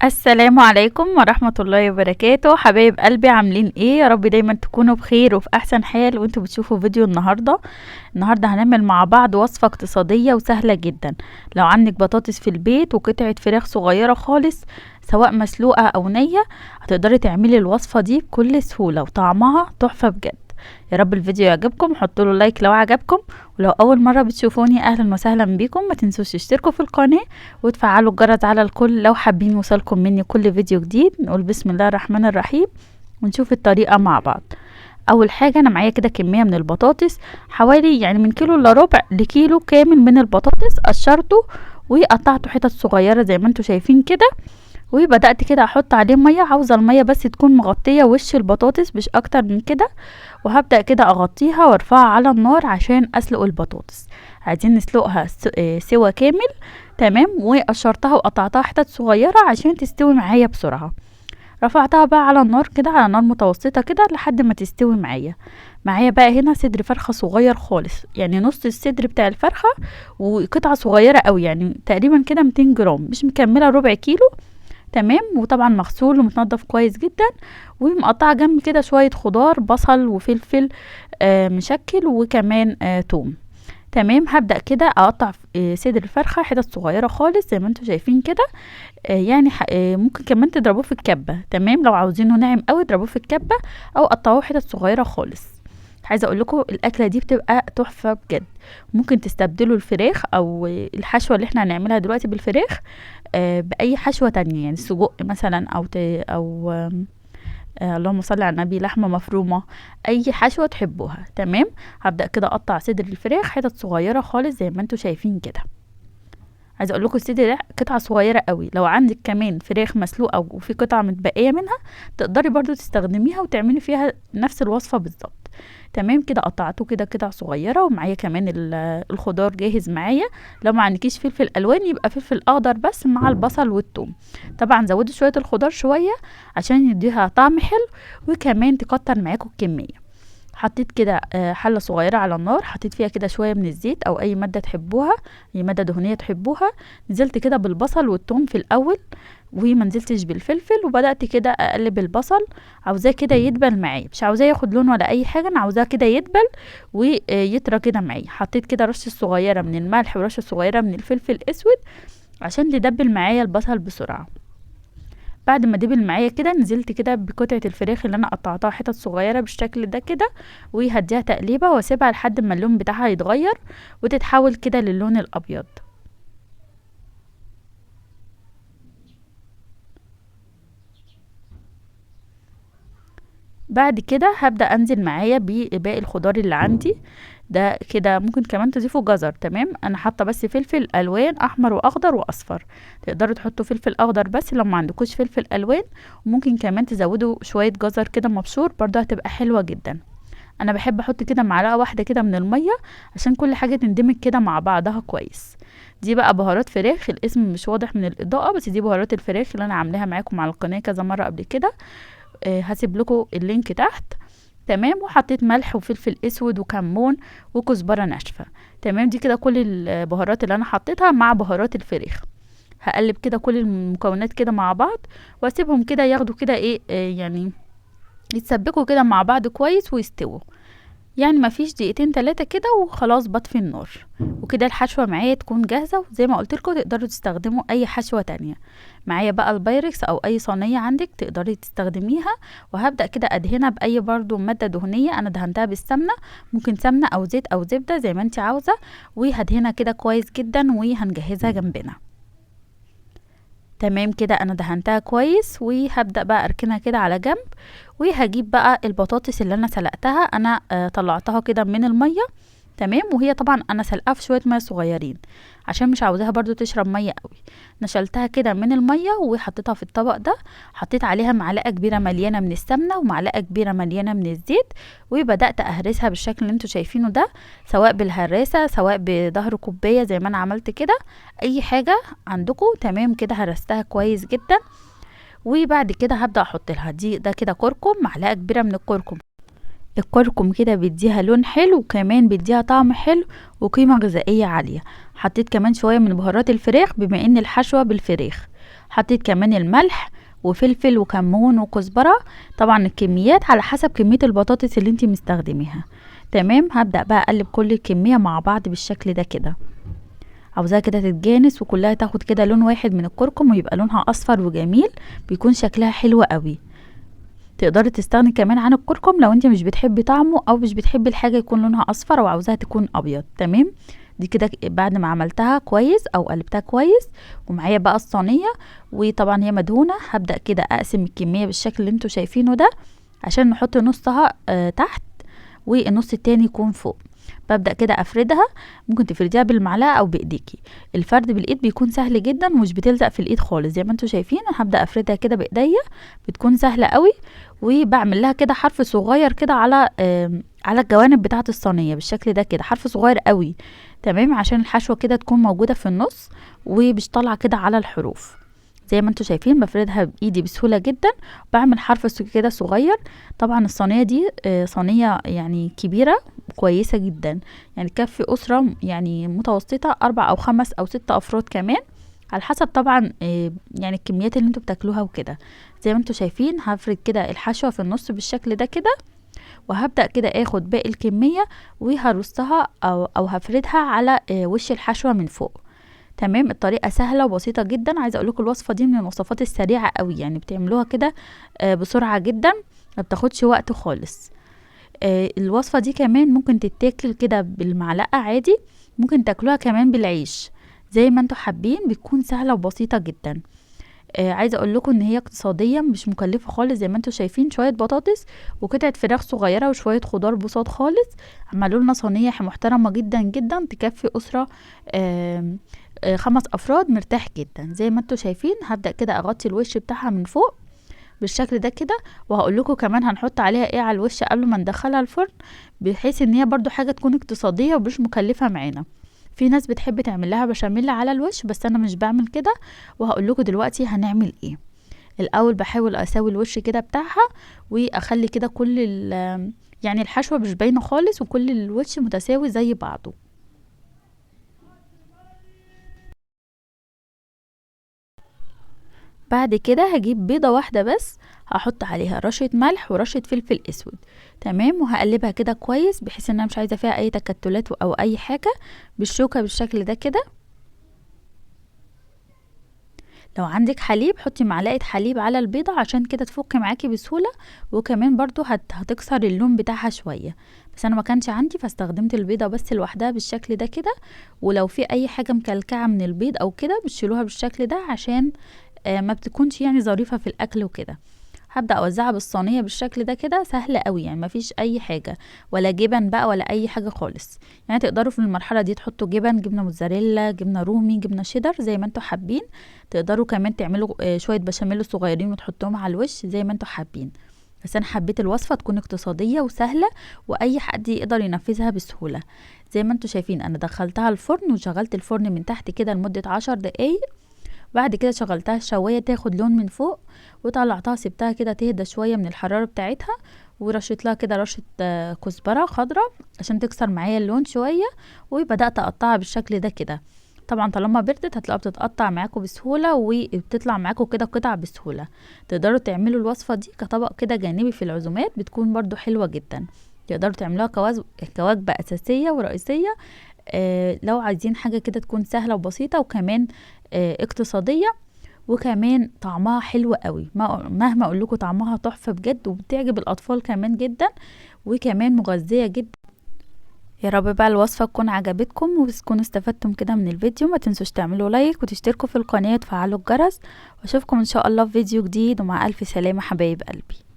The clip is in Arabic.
السلام عليكم ورحمة الله وبركاته. حبايب قلبي، عاملين ايه؟ يا رب دايما تكونوا بخير وفي احسن حال وانتوا بتشوفوا فيديو النهاردة هنعمل مع بعض وصفة اقتصادية وسهلة جدا. لو عندك بطاطس في البيت وقطعة فراخ صغيرة خالص، سواء مسلوقة او نية، هتقدري تعملي الوصفة دي بكل سهولة وطعمها تحفة بجد. يا رب الفيديو يعجبكم، حطوا له لايك لو عجبكم، ولو اول مره بتشوفوني اهلا وسهلا بيكم. ما تنسوش تشتركوا في القناه وتفعلوا الجرس على الكل لو حابين يوصلكم مني كل فيديو جديد. نقول بسم الله الرحمن الرحيم ونشوف الطريقه مع بعض. اول حاجه انا معايا كده كميه من البطاطس، حوالي يعني من كيلو الا ربع لكيلو كامل من البطاطس. قشرته وقطعته حتت صغيره زي ما انتم شايفين كده، وبدأت كده احط عليه مية. عاوزة المية بس تكون مغطية وش البطاطس مش اكتر من كده، وهبدأ كده اغطيها وارفعها على النار عشان اسلق البطاطس. عايزين نسلقها سوا كامل. تمام، وقشرتها وقطعتها حتت صغيرة عشان تستوي معايا بسرعة. رفعتها بقى على النار كده، على نار متوسطة كده لحد ما تستوي معايا بقى هنا صدر فرخة صغير خالص، يعني نص الصدر بتاع الفرخة، وقطعة صغيرة قوي يعني تقريبا كده 200 جرام، مش مكملة ربع كيلو. تمام، وطبعا مغسول ومتنضف كويس جدا، ومقطعه جنب كده شويه خضار، بصل وفلفل مشكل، وكمان توم. تمام، هبدأ كده اقطع صدر الفرخه حتت صغيره خالص زي ما انتم شايفين كده. يعني ممكن كمان تضربوه في الكبه. تمام، لو عاوزينه ناعم قوي اضربوه في الكبه او قطعوه حتت صغيره خالص. عايزه اقول لكم الاكله دي بتبقى تحفه بجد. ممكن تستبدلوا الفراخ او الحشوه اللي احنا هنعملها دلوقتي بالفراخ باي حشوه تانية، يعني سجق مثلا او اللهم صل على النبي، لحمه مفرومه، اي حشوه تحبوها. تمام، هبدا كده اقطع صدر الفراخ حتت صغيره خالص زي ما انتم شايفين كده. عايزه اقول لكم الصدر ده قطعه صغيره قوي. لو عندك كمان فراخ مسلوقه وفي قطعه متبقيه منها، تقدري برضو تستخدميها وتعملي فيها نفس الوصفه بالظبط. تمام كده قطعته كده قطع صغيره، ومعايا كمان الخضار جاهز معايا. لو ما عندكيش فلفل الوان يبقى فلفل اخضر بس مع البصل والثوم. طبعا زودي شويه الخضار شويه عشان يديها طعم حلو، وكمان تكتر معاكم الكميه. حطيت كده حلة صغيرة على النار، حطيت فيها كده شوية من الزيت او اي مادة تحبوها، اي مادة دهنية تحبوها. نزلت كده بالبصل والثوم في الاول، وما نزلتش بالفلفل، وبدأت كده اقلب البصل. عاوزاه كده يدبل معايا، مش عاوزاه ياخد لون ولا اي حاجة، انا عاوزاه كده يدبل ويطرى كده معايا. حطيت كده رشة صغيرة من الملح ورشة صغيرة من الفلفل الاسود عشان تدبل معايا البصل بسرعة. بعد ما دبل معايا كده، نزلت كده بقطعة الفراخ اللي انا قطعتها حتت صغيرة بالشكل ده كده، وهديها تقليبة واسيبها لحد ما اللون بتاعها يتغير وتتحول كده للون الابيض. بعد كده هبدأ انزل معايا بباقي الخضار اللي عندي ده كده. ممكن كمان تضيفوا جزر. تمام، انا حاطه بس فلفل الوان احمر واخضر واصفر. تقدروا تحطوا فلفل اخضر بس لو ما عندكوش فلفل الوان، وممكن كمان تزودوا شويه جزر كده مبشور، برضه هتبقى حلوه جدا. انا بحب احط كده معلقه واحده كده من الميه عشان كل حاجه تندمج كده مع بعضها كويس. دي بقى بهارات فراخ، الاسم مش واضح من الاضاءه، بس دي بهارات الفراخ اللي انا عاملاها معاكم على القناه كذا مره قبل كده. هسيب لكم اللينك تحت. تمام، وحطيت ملح وفلفل اسود وكمون وكزبره ناشفه. تمام، دي كده كل البهارات اللي انا حطيتها مع بهارات الفراخ. هقلب كده كل المكونات كده مع بعض، واسيبهم كده ياخدوا كده ايه يعني يتسبكوا كده مع بعض كويس ويستووا. يعني ما فيش دقيقتين 3 كده وخلاص بطفي النار. وكده الحشوة معايا تكون جاهزة، وزي ما قلت لكم تقدروا تستخدموا اي حشوة تانية. معايا بقى البايركس او اي صينية عندك تقدري تستخدميها. وهبدأ كده ادهنها باي برضو مادة دهنية. انا دهنتها بالسمنة، ممكن سمنة او زيت او زبدة زي ما انت عاوزة، وهدهنها كده كويس جدا وهنجهزها جنبنا. تمام كده انا دهنتها كويس، وهبدأ بقى اركنها كده على جنب. وهجيب بقى البطاطس اللي انا سلقتها. انا طلعتها كده من المية. تمام، وهي طبعا انا سلقاها في شويه ميه صغيرين عشان مش عاوزاها برضو تشرب ميه قوي. نشلتها كده من الميه وحطيتها في الطبق ده. حطيت عليها معلقه كبيره مليانه من السمنه ومعلقه كبيره مليانه من الزيت، وبدات اهرسها بالشكل اللي انتوا شايفينه ده، سواء بالهراسه سواء بظهر كوبايه زي ما انا عملت كده، اي حاجه عندكم. تمام كده هرستها كويس جدا. وبعد كده هبدا احط لها ده كده كركم، معلقه كبيره من الكركم. الكركم كده بيديها لون حلو، وكمان بيديها طعم حلو وقيمة غذائية عالية. حطيت كمان شوية من بهارات الفراخ بما ان الحشوة بالفراخ. حطيت كمان الملح وفلفل وكمون وكزبرة. طبعا الكميات على حسب كمية البطاطس اللي انتي مستخدميها. تمام، هبدأ بقى اقلب كل الكمية مع بعض بالشكل ده كده. عاوزاها كده تتجانس وكلها تاخد كده لون واحد من الكركم ويبقى لونها اصفر وجميل، بيكون شكلها حلو قوي. تقدري تستغني كمان عن الكركم لو انت مش بتحبي طعمه او مش بتحبي الحاجه يكون لونها اصفر وعاوزاها تكون ابيض. تمام، دي كده بعد ما عملتها كويس او قلبتها كويس ومعايا بقى الصينيه، وطبعا هي مدهونه. هبدا كده اقسم الكميه بالشكل اللي انتوا شايفينه ده عشان نحط نصها تحت والنص التاني يكون فوق. ببدأ كده افردها، ممكن تفرديها بالمعلقة او بايديكي. الفرد بالايد بيكون سهل جدا ومش بتلزق في الايد خالص زي ما انتوا شايفين. هبدأ افردها كده بايديا، بتكون سهلة قوي. وبعمل لها كده حرف صغير كده على الجوانب بتاعة الصينية بالشكل ده كده، حرف صغير قوي. تمام، عشان الحشوة كده تكون موجودة في النص ومش طالعة كده على الحروف. زي ما انتوا شايفين بفردها بايدي بسهولة جدا، بعمل حرف كده صغير. طبعا الصينية دي صينية يعني كبيرة كويسة جدا، يعني تكفي أسرة يعني متوسطة 4 أو 5 أو 6 أفراد كمان، على حسب طبعا يعني الكميات اللي انتوا بتاكلوها وكده. زي ما انتوا شايفين هفرد كده الحشوة في النص بالشكل ده كده، وهبدأ كده اخد باقي الكمية وهرصها أو هفردها على وش الحشوة من فوق. تمام، الطريقة سهلة وبسيطة جدا. عايزة اقولكم الوصفة دي من الوصفات السريعة قوي، يعني بتعملوها كده بسرعة جدا، ما بتاخدش وقت خالص. الوصفة دي كمان ممكن تتاكل كده بالمعلقة عادي، ممكن تاكلوها كمان بالعيش زي ما انتوا حابين، بتكون سهلة وبسيطة جدا. عايزة اقول لكم ان هي اقتصادية مش مكلفة خالص. زي ما انتوا شايفين شوية بطاطس وقطعة فراخ صغيرة وشوية خضار بساط خالص، عملوا لنا صينية محترمة جدا جدا تكفي اسرة 5 افراد مرتاح جدا. زي ما انتوا شايفين هبدأ كده اغطي الوش بتاعها من فوق بالشكل ده كده، وهقول لكم كمان هنحط عليها ايه على الوش قبل ما ندخلها الفرن، بحيث ان هي برضو حاجة تكون اقتصادية ومش مكلفة معانا. في ناس بتحب تعمل لها بشاميل على الوش، بس انا مش بعمل كده، وهقول لكم دلوقتي هنعمل ايه. الاول بحاول اسوي الوش كده بتاعها واخلي كده كل يعني الحشوة مش باينة خالص وكل الوش متساوي زي بعضه. بعد كده هجيب بيضة واحدة بس، هحط عليها رشة ملح ورشة فلفل اسود. تمام، وهقلبها كده كويس بحيث ان انا مش عايزة فيها اي تكتلات او اي حاجة، بالشوكة بالشكل ده كده. لو عندك حليب حطي معلقة حليب على البيضة عشان كده تفك معاكي بسهولة، وكمان برضو هتكسر اللون بتاعها شوية. بس انا ما كانش عندي فاستخدمت البيضة بس لوحدها بالشكل ده كده. ولو في اي حاجة مكلكعة من البيض او كده بتشيلوها بالشكل ده عشان ما بتكونش يعني ظريفة في الاكل وكده. هبدأ اوزعها بالصينية بالشكل ده كده، سهل قوي يعني مفيش اي حاجة ولا جبن بقى ولا اي حاجة خالص. يعني تقدروا في المرحلة دي تحطوا جبن، جبنة موتزاريلا، جبنة رومي، جبنة شيدر، زي ما انتوا حابين. تقدروا كمان تعملوا شوية بشاميل صغيرين وتحطوهم على الوش زي ما انتوا حابين. بس انا حبيت الوصفة تكون اقتصادية وسهلة واي حد يقدر ينفذها بسهولة. زي ما انتوا شايفين انا دخلتها الفرن وشغلت الفرن من تحت كده لمدة 10 دقايق. بعد كده شغلتها الشواية تاخد لون من فوق، وطلعتها سبتها كده تهدى شوية من الحرارة بتاعتها، ورشيت لها كده رشة كزبرة خضراء عشان تكسر معايا اللون شوية. وبدأت اقطعها بالشكل ده كده. طبعا طالما بردت هتلاقوها بتتقطع معاكم بسهولة وبتطلع معاكم كده قطع بسهولة. تقدروا تعملوا الوصفة دي كطبق كده جانبي في العزومات، بتكون برضو حلوة جدا. تقدروا تعملوها كوجبة أساسية ورئيسية. لو عايزين حاجة كده تكون سهلة وبسيطة وكمان اقتصادية، وكمان طعمها حلو قوي. مهما اقول لكم طعمها تحفة بجد، وبتعجب الاطفال كمان جدا، وكمان مغذية جدا. يا رب بقى الوصفة تكون عجبتكم وتكونوا استفدتم كده من الفيديو. ما تنسوش تعملوا لايك وتشتركوا في القناة وتفعلوا الجرس، واشوفكم ان شاء الله في فيديو جديد، ومع الف سلامة حبايب قلبي.